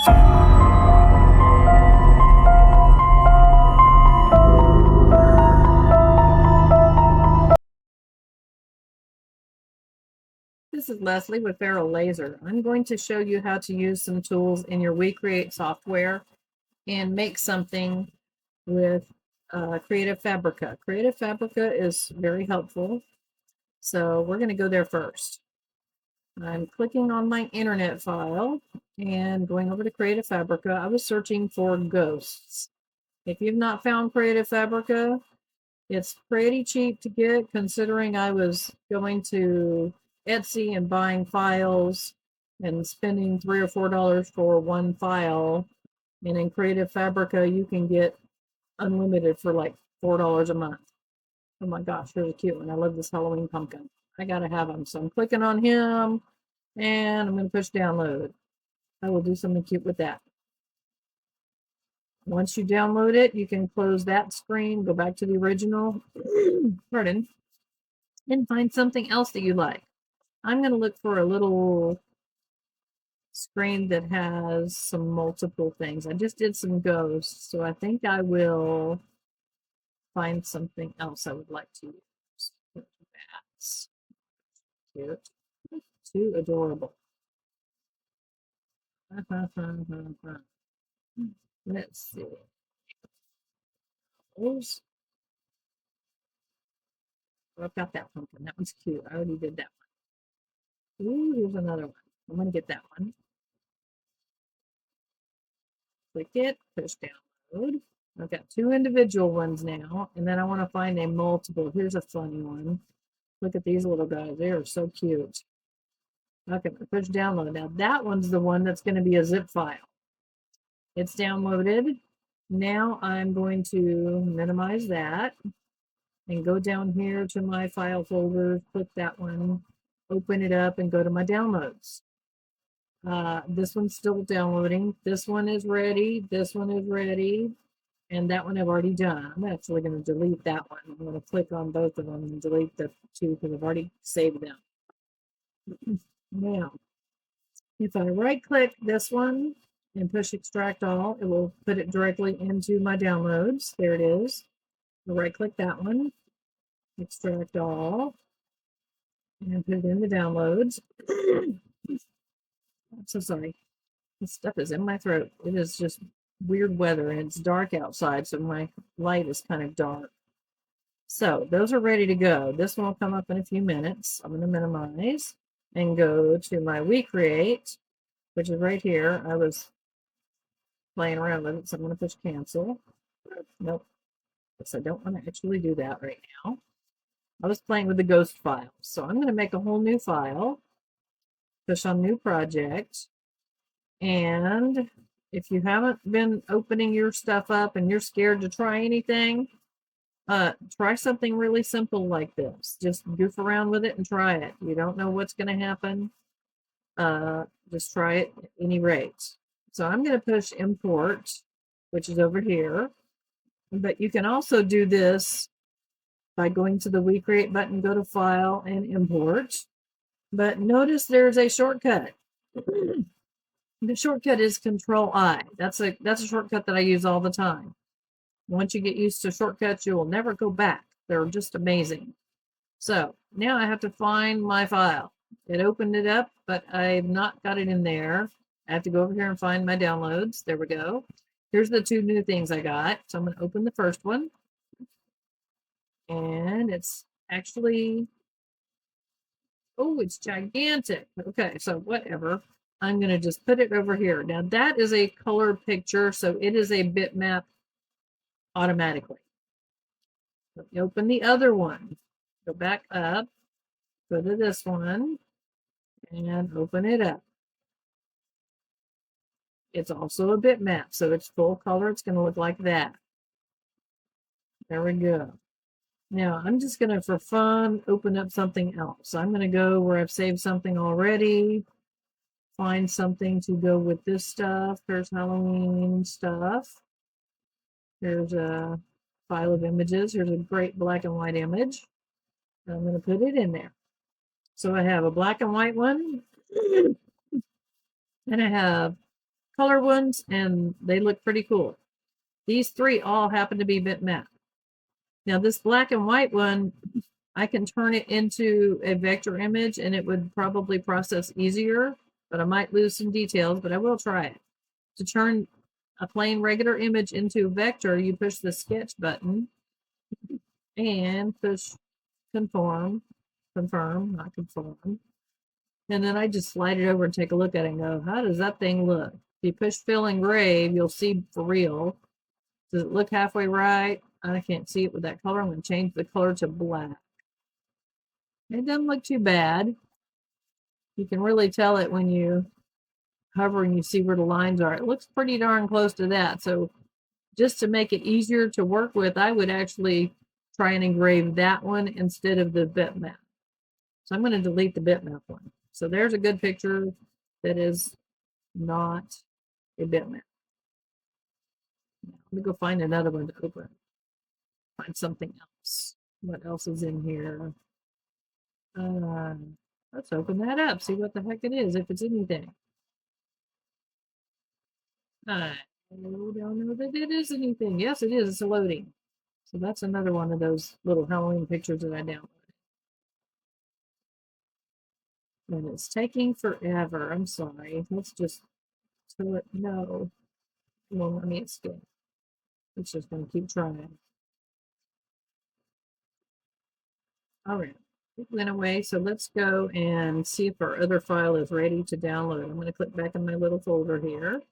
This is Leslie with Feral Laser. I'm going to show you how to use some tools in your Wecreat software and make something with Creative Fabrica. Creative Fabrica is very helpful, so we're going to go there first. I'm clicking on my internet file and going over to Creative Fabrica. I was searching for ghosts. If you've not found Creative Fabrica, it's pretty cheap to get, considering I was going to Etsy and buying files and spending $3 or $4 for one file. And in Creative Fabrica, you can get unlimited for like $4 a month. Oh my gosh, here's a cute one. I love this Halloween pumpkin. I gotta have him. So I'm clicking on him and I'm gonna push download. I will do something cute with that. Once you download it, you can close that screen, go back to the original, pardon, and find something else that you like. I'm going to look for a little screen that has some multiple things. I just did some ghosts, so I think I will find something else I would like to use. Bats. Cute. Too adorable. Let's see. Those. Oh, I've got that pumpkin. That one's cute. I already did that one. Ooh, here's another one. I'm going to get that one. Click it, push download. I've got two individual ones now, and then I want to find a multiple. Here's a funny one. Look at these little guys. They are so cute. Okay, push download. Now that one's the one that's going to be a zip file. It's downloaded. Now I'm going to minimize that and go down here to my file folder, click that one, open it up, and go to my downloads. This one's still downloading. This one is ready. This one is ready. And that one I've already done. I'm actually going to delete that one. I'm going to click on both of them and delete the two because I've already saved them. Now, if I right click this one and push extract all, it will put it directly into my downloads. There it is. I'll right click that one, extract all, and put it in the downloads. I'm so sorry. This stuff is in my throat. It is just weird weather and it's dark outside, so my light is kind of dark. So those are ready to go. This one will come up in a few minutes. I'm going to minimize and go to my Wecreat, which is right here. I was playing around with it, so I'm going to push cancel. Nope. Guess I don't want to actually do that right now. I was playing with the ghost files, so I'm going to make a whole new file, push on new project, and if you haven't been opening your stuff up and you're scared to try anything, try something really simple like this. Just goof around with it and try it. You don't know what's going to happen. Just try it at any rate. So I'm going to push import, which is over here. But you can also do this by going to the Wecreat button, go to File, and Import. But notice there's a shortcut. The shortcut is Control-I. That's a shortcut that I use all the time. Once you get used to shortcuts, you will never go back. They're just amazing. So now I have to find my file. It opened it up, but I've not got it in there. I have to go over here and find my downloads. There we go. Here's the two new things I got. So I'm going to open the first one. And it's actually, oh, it's gigantic. Okay, so whatever. I'm going to just put it over here. Now that is a color picture, so it is a bitmap automatically. Let me open the other one. Go back up, go to this one, and open it up. It's also a bitmap, so it's full color. It's going to look like that. There we go. Now, I'm just going to, for fun, open up something else. I'm going to go where I've saved something already, find something to go with this stuff. There's Halloween stuff. There's a file of images. Here's a great black and white image. I'm going to put it in there. So I have a black and white one, and I have color ones, and they look pretty cool. These three all happen to be bitmap. Now this black and white one, I can turn it into a vector image and it would probably process easier, but I might lose some details, but I will try it. To turn a plain regular image into a vector, you push the sketch button and push confirm, not conform. And then I just slide it over and take a look at it and go, how does that thing look? If you push fill engrave, you'll see for real. Does it look halfway right? I can't see it with that color. I'm going to change the color to black. It doesn't look too bad. You can really tell it when you hover and you see where the lines are. It looks pretty darn close to that. So just to make it easier to work with, I would actually try and engrave that one instead of the bitmap. So I'm going to delete the bitmap one. So there's a good picture that is not a bitmap. Let me go find another one to open. Find something else. What else is in here? Let's open that up. See what the heck it is, if it's anything. I don't know that it is anything. Yes, it is. It's loading. So that's another one of those little Halloween pictures that I downloaded. And it's taking forever. I'm sorry. Let's just tell it no. Well, let me escape. It's just going to keep trying. All right. It went away. So let's go and see if our other file is ready to download. I'm going to click back in my little folder here.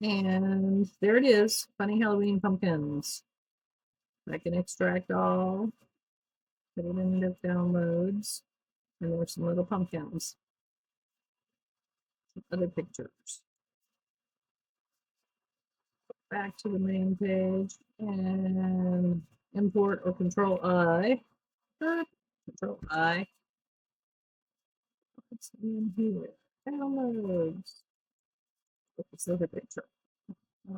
And there it is. Funny Halloween pumpkins. I can extract all. Put it in the downloads. And there's some little pumpkins. Some other pictures. Back to the main page and import or control I. Control I. What's in here? Downloads. This other picture.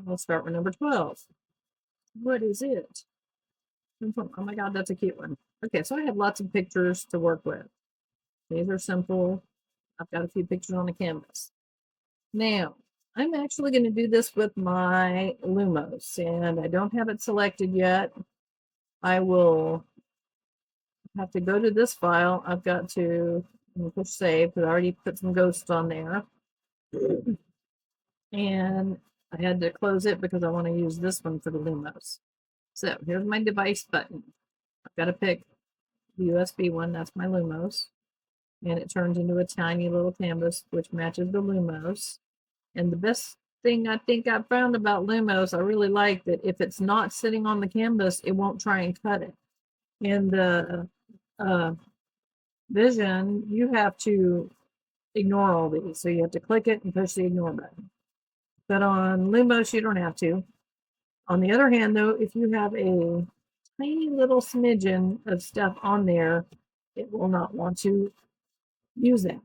I'll start with number 12. What is it? Oh my God, that's a cute one. Okay, so I have lots of pictures to work with. These are simple. I've got a few pictures on the canvas. Now, I'm actually going to do this with my Lumos, and I don't have it selected yet. I will have to go to this file. I've got to push save because I already put some ghosts on there. And I had to close it because I want to use this one for the Lumos. So here's my device button. I've got to pick the USB one. That's my Lumos. And it turns into a tiny little canvas, which matches the Lumos. And the best thing I think I found about Lumos, I really like that if it's not sitting on the canvas, it won't try and cut it. In the Vision, you have to ignore all these. So you have to click it and push the ignore button. But on Lumos, you don't have to. On the other hand, though, if you have a tiny little smidgen of stuff on there, it will not want to use that.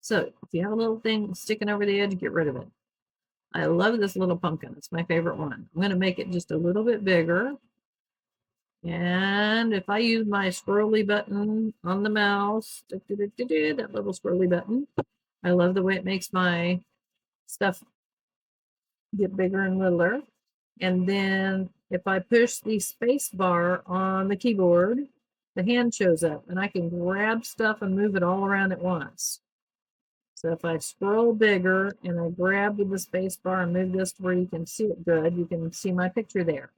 So if you have a little thing sticking over the edge, get rid of it. I love this little pumpkin. It's my favorite one. I'm going to make it just a little bit bigger. And if I use my scrolly button on the mouse, that little scrolly button, I love the way it makes my stuff get bigger and littler. And then if I push the space bar on the keyboard, the hand shows up and I can grab stuff and move it all around at once. So if I scroll bigger and I grab with the space bar and move this to where you can see it good, you can see my picture there.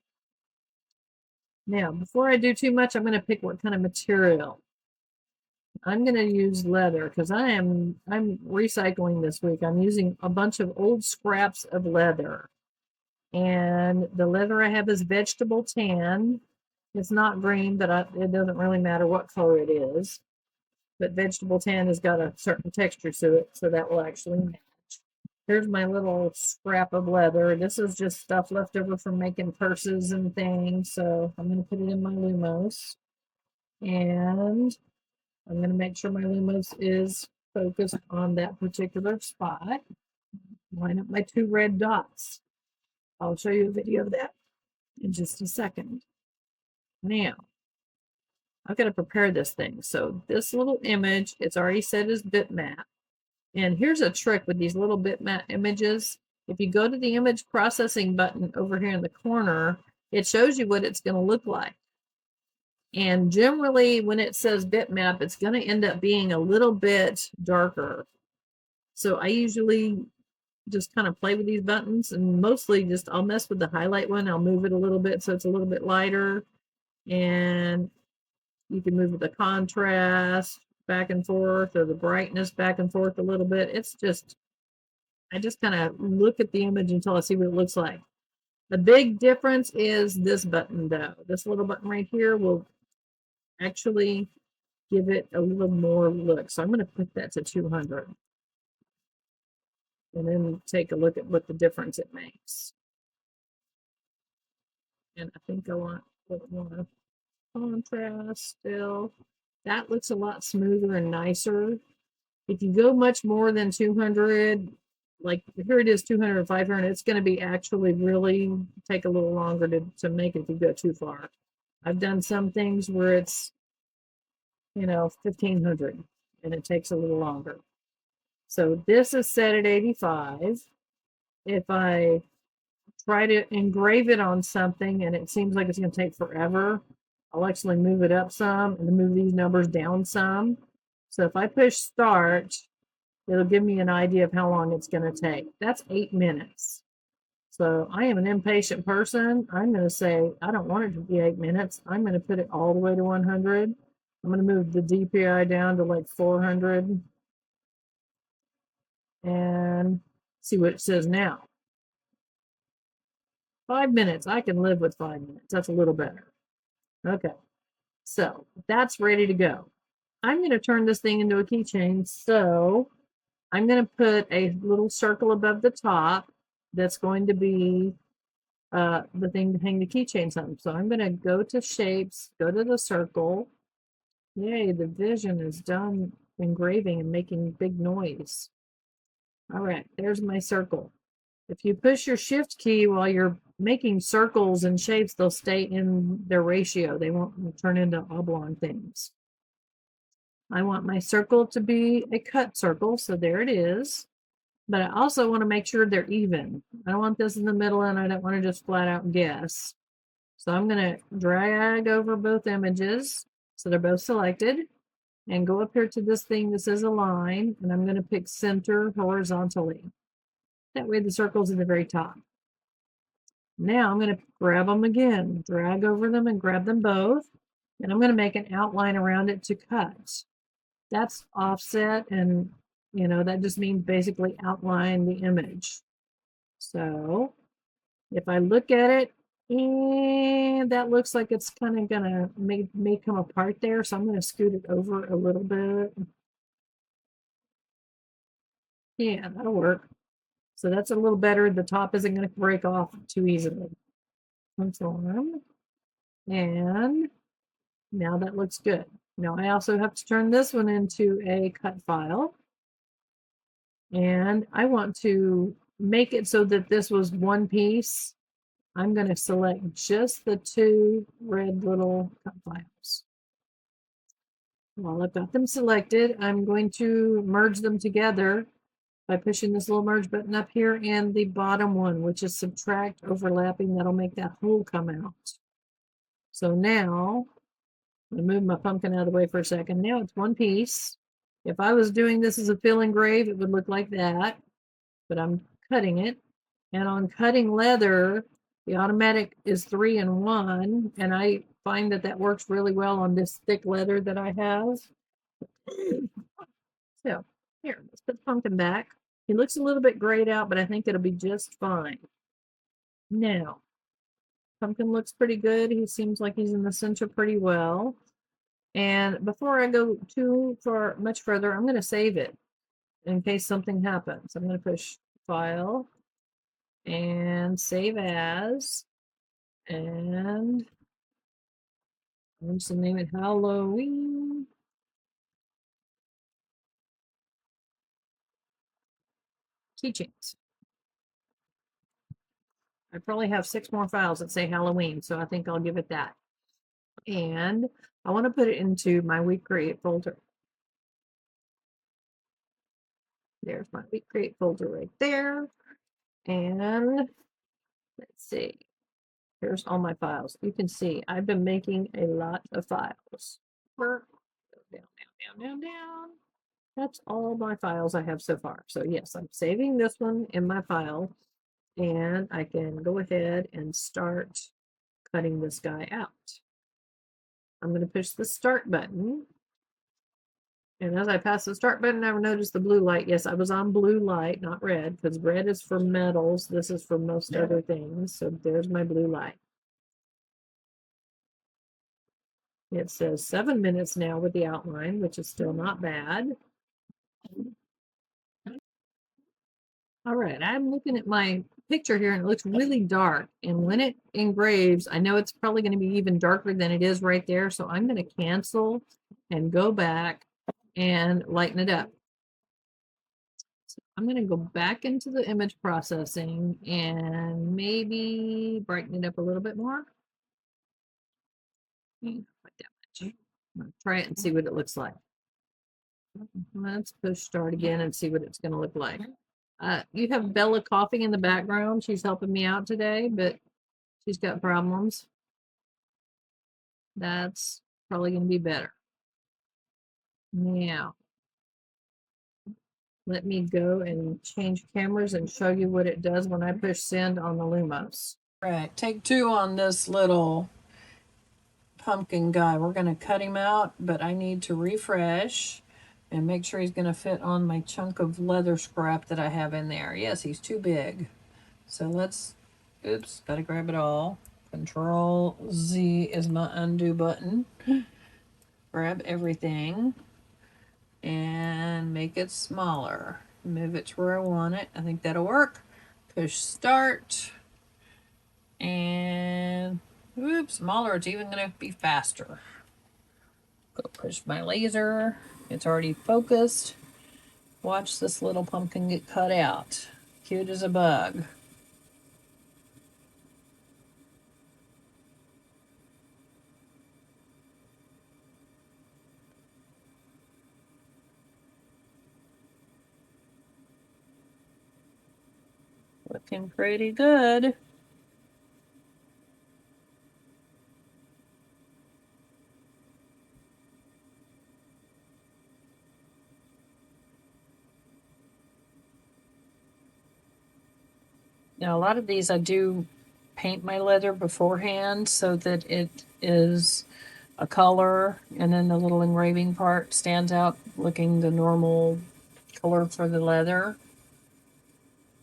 Now, before I do too much, I'm going to pick what kind of material. I'm going to use leather because I'm recycling this week. I'm using a bunch of old scraps of leather. And the leather I have is vegetable tan. It's not green, but it doesn't really matter what color it is. But vegetable tan has got a certain texture to it, so that will actually match. Here's my little scrap of leather. This is just stuff left over from making purses and things. So I'm going to put it in my Lumos. And I'm going to make sure my Lumos is focused on that particular spot. Line up my 2 red dots. I'll show you a video of that in just a second. Now, I've got to prepare this thing. So this little image, it's already set as bitmap. And here's a trick with these little bitmap images. If you go to the image processing button over here in the corner, it shows you what it's going to look like. And generally, when it says bitmap, it's going to end up being a little bit darker. So I usually just kind of play with these buttons, and mostly just I'll mess with the highlight one. I'll move it a little bit so it's a little bit lighter. And you can move the contrast back and forth, or the brightness back and forth a little bit. It's just, I just kind of look at the image until I see what it looks like. The big difference is this button though. This little button right here will actually give it a little more look. So I'm going to put that to 200. And then take a look at what the difference it makes. And I think I want a little more contrast still. That looks a lot smoother and nicer. If you go much more than 200, like here it is 200 or 500, it's going to be actually really take a little longer to make it if you go too far. I've done some things where it's, 1500 and it takes a little longer. So this is set at 85. If I try to engrave it on something and it seems like it's going to take forever, I'll actually move it up some and move these numbers down some. So if I push start, it'll give me an idea of how long it's going to take. That's 8 minutes. So I am an impatient person. I'm going to say, I don't want it to be 8 minutes. I'm going to put it all the way to 100. I'm going to move the DPI down to like 400 and see what it says now. 5 minutes. I can live with 5 minutes. That's a little better. Okay. So that's ready to go. I'm going to turn this thing into a keychain. So I'm going to put a little circle above the top that's going to be the thing to hang the keychains on. So I'm going to go to shapes, go to the circle. Yay, the vision is done engraving and making big noise. All right, there's my circle. If you push your shift key while you're making circles and shapes, they'll stay in their ratio. They won't turn into oblong things. I want my circle to be a cut circle, so there it is. But I also want to make sure they're even. I don't want this in the middle, and I don't want to just flat out guess. So I'm going to drag over both images so they're both selected, and go up here to this thing that says align, and I'm going to pick center horizontally. That way the circle's at the very top. Now I'm going to grab them again, drag over them and grab them both, and I'm going to make an outline around it to cut. That's offset, and that just means basically outline the image. So if I look at it, and that looks like it's kind of gonna may come apart there, so I'm going to scoot it over a little bit. Yeah, that'll work. So that's a little better. The top isn't going to break off too easily. Conform. And now that looks good. Now I also have to turn this one into a cut file. And I want to make it so that this was one piece. I'm going to select just the two red little cut files. While I've got them selected, I'm going to merge them together by pushing this little merge button up here and the bottom one, which is subtract overlapping. That'll make that hole come out. So now, I'm going to move my pumpkin out of the way for a second. Now it's one piece. If I was doing this as a fill engrave, it would look like that, but I'm cutting it. And on cutting leather, the automatic is 3 and 1, and I find that that works really well on this thick leather that I have. So here, let's put the pumpkin back. He looks a little bit grayed out, but I think it'll be just fine. Now, pumpkin looks pretty good. He seems like he's in the center pretty well. And before I go much further, I'm going to save it in case something happens. I'm going to push File and Save As. And I'm just going to name it Halloween. Keychains. I probably have 6 more files that say Halloween, so I think I'll give it that. And I want to put it into my Wecreat folder. There's my Wecreat folder right there. And let's see. Here's all my files. You can see I've been making a lot of files. Go down, down, down, down, down. That's all my files I have so far. So yes, I'm saving this one in my file, and I can go ahead and start cutting this guy out. I'm going to push the start button. And as I pass the start button, I noticed the blue light. Yes, I was on blue light, not red, because red is for metals. This is for most other things. So there's my blue light. It says 7 minutes now with the outline, which is still not bad. All right, I'm looking at my picture here and it looks really dark. And when it engraves, I know it's probably going to be even darker than it is right there. So I'm going to cancel and go back and lighten it up. So I'm going to go back into the image processing and maybe brighten it up a little bit more. Like that much. I'm going to try it and see what it looks like. Let's push start again and see what it's going to look like. You have Bella coughing in the background. She's helping me out today, but she's got problems. That's probably going to be better. Now, let me go and change cameras and show you what it does when I push send on the Lumos. Right, take 2 on this little pumpkin guy. We're going to cut him out, but I need to refresh and make sure he's going to fit on my chunk of leather scrap that I have in there. Yes, he's too big. So let's, oops, gotta grab it all. Control Z is my undo button. Grab everything and make it smaller. Move it to where I want it. I think that'll work. Push start. And, oops, smaller. It's even gonna be faster. Go push my laser. It's already focused. Watch this little pumpkin get cut out. Cute as a bug. Looking pretty good. Now, a lot of these I do paint my leather beforehand so that it is a color, and then the little engraving part stands out looking the normal color for the leather.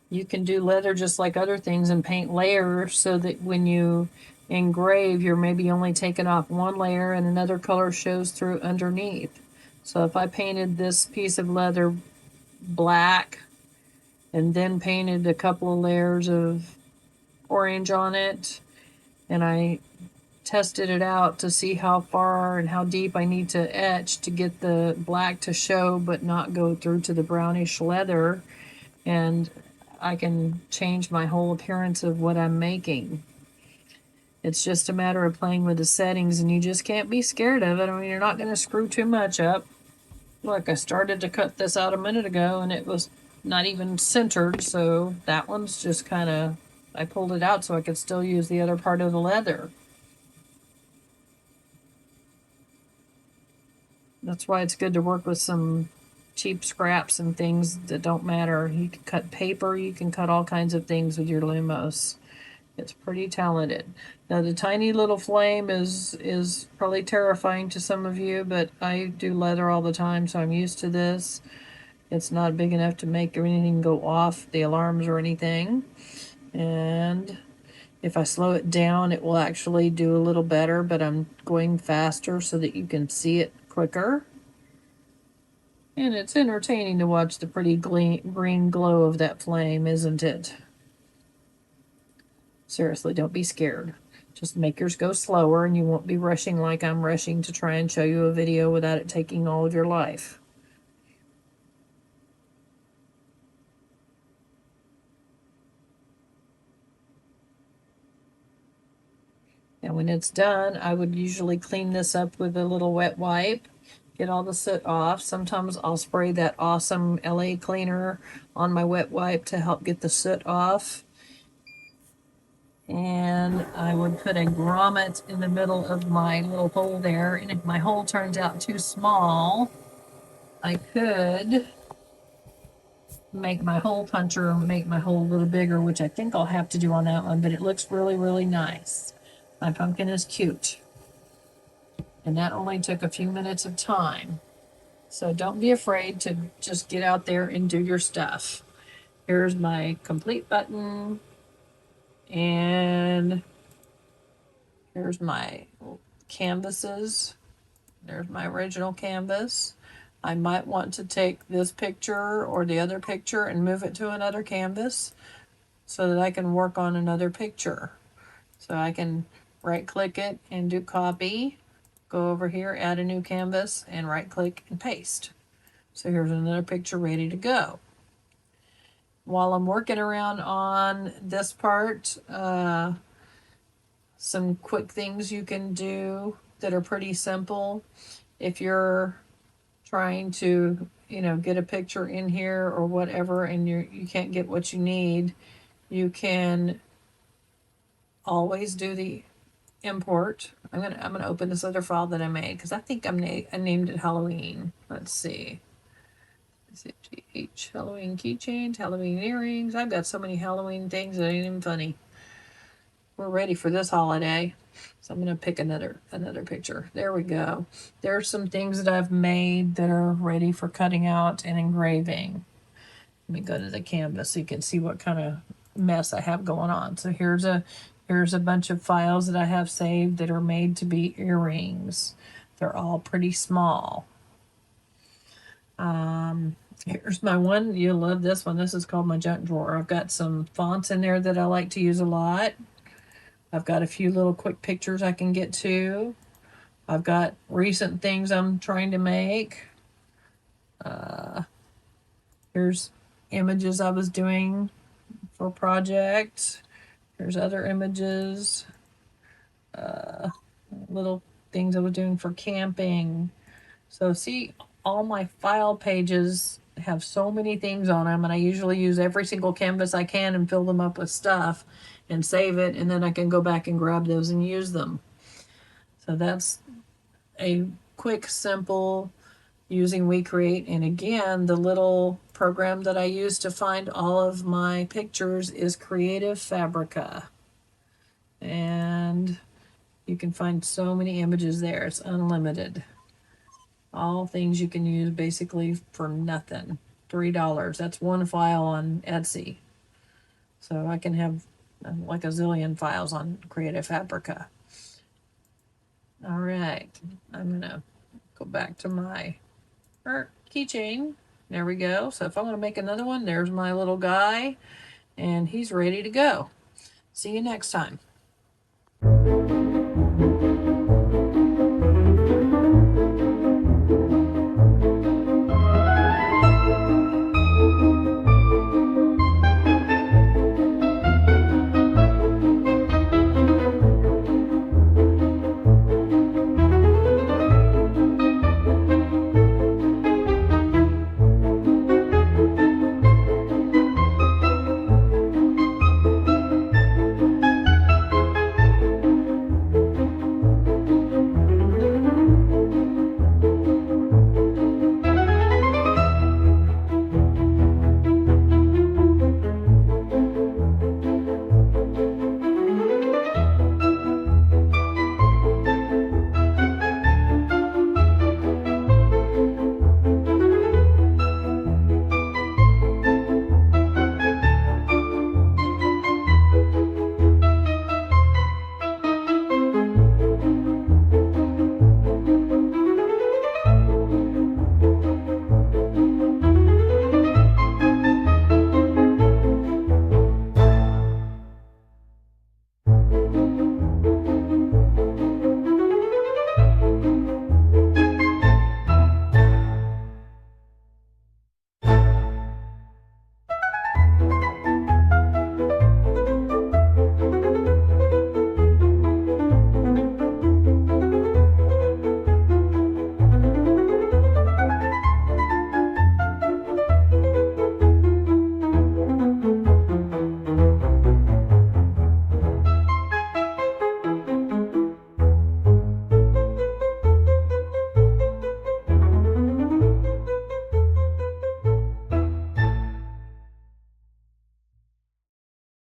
You can do leather just like other things and paint layers so that when you engrave, you're maybe only taking off one layer and another color shows through underneath. So if I painted this piece of leather black and then painted a couple of layers of orange on it, and I tested it out to see how far and how deep I need to etch to get the black to show but not go through to the brownish leather, and I can change my whole appearance of what I'm making. It's just a matter of playing with the settings, and you just can't be scared of it. I mean, you're not going to screw too much up. Look, I started to cut this out a minute ago and it was not even centered, so that one's just kind of, I pulled it out so I could still use the other part of the leather. That's why it's good to work with some cheap scraps and things that don't matter. You can cut paper, you can cut all kinds of things with your Lumos. It's pretty talented. Now the tiny little flame is probably terrifying to some of you, but I do leather all the time, so I'm used to this. It's not big enough to make anything go off, the alarms or anything. And if I slow it down, it will actually do a little better, but I'm going faster so that you can see it quicker. And it's entertaining to watch the pretty green glow of that flame, isn't it? Seriously, don't be scared. Just make yours go slower and you won't be rushing like I'm rushing to try and show you a video without it taking all of your life. And when it's done, I would usually clean this up with a little wet wipe get all the soot off. Sometimes I'll spray that awesome LA cleaner on my wet wipe to help get the soot off. And I would put a grommet in the middle of my little hole there, and if my hole turns out too small, I could make my hole puncher make my hole a little bigger, which I think I'll have to do on that one, but it looks really, really nice. My pumpkin is cute. And that only took a few minutes of time. So don't be afraid to just get out there and do your stuff. Here's my complete button, and here's my canvases. There's my original canvas. I might want to take this picture or the other picture and move it to another canvas so that I can work on another picture. So I can right click it and do copy, go over here, add a new canvas, and right click and paste. So here's another picture ready to go. While I'm working around on this part, some quick things you can do that are pretty simple. If you're trying to, get a picture in here or whatever, and you can't get what you need, you can always do the import. I'm gonna open this other file that I made because I think I named it Halloween. Let's see. Halloween keychains, Halloween earrings. I've got so many Halloween things that ain't even funny. We're ready for this holiday. So I'm gonna pick another picture. There we go. There's some things that I've made that are ready for cutting out and engraving. Let me go to the canvas so you can see what kind of mess I have going on. So here's a bunch of files that I have saved that are made to be earrings. They're all pretty small. Here's my one. You'll love this one. This is called my junk drawer. I've got some fonts in there that I like to use a lot. I've got a few little quick pictures I can get to. I've got recent things I'm trying to make. Here's images I was doing for projects. There's other images. Little things I was doing for camping. So see, all my file pages have so many things on them, and I usually use every single canvas I can and fill them up with stuff and save it, and then I can go back and grab those and use them. So that's a quick, simple using Wecreat. And again, the little program that I use to find all of my pictures is Creative Fabrica. And you can find so many images there. It's unlimited. All things you can use basically for nothing. $3. That's one file on Etsy. So I can have like a zillion files on Creative Fabrica. All right. I'm going to go back to my keychain. There we go. So if I want to make another one, there's my little guy, and he's ready to go. See you next time.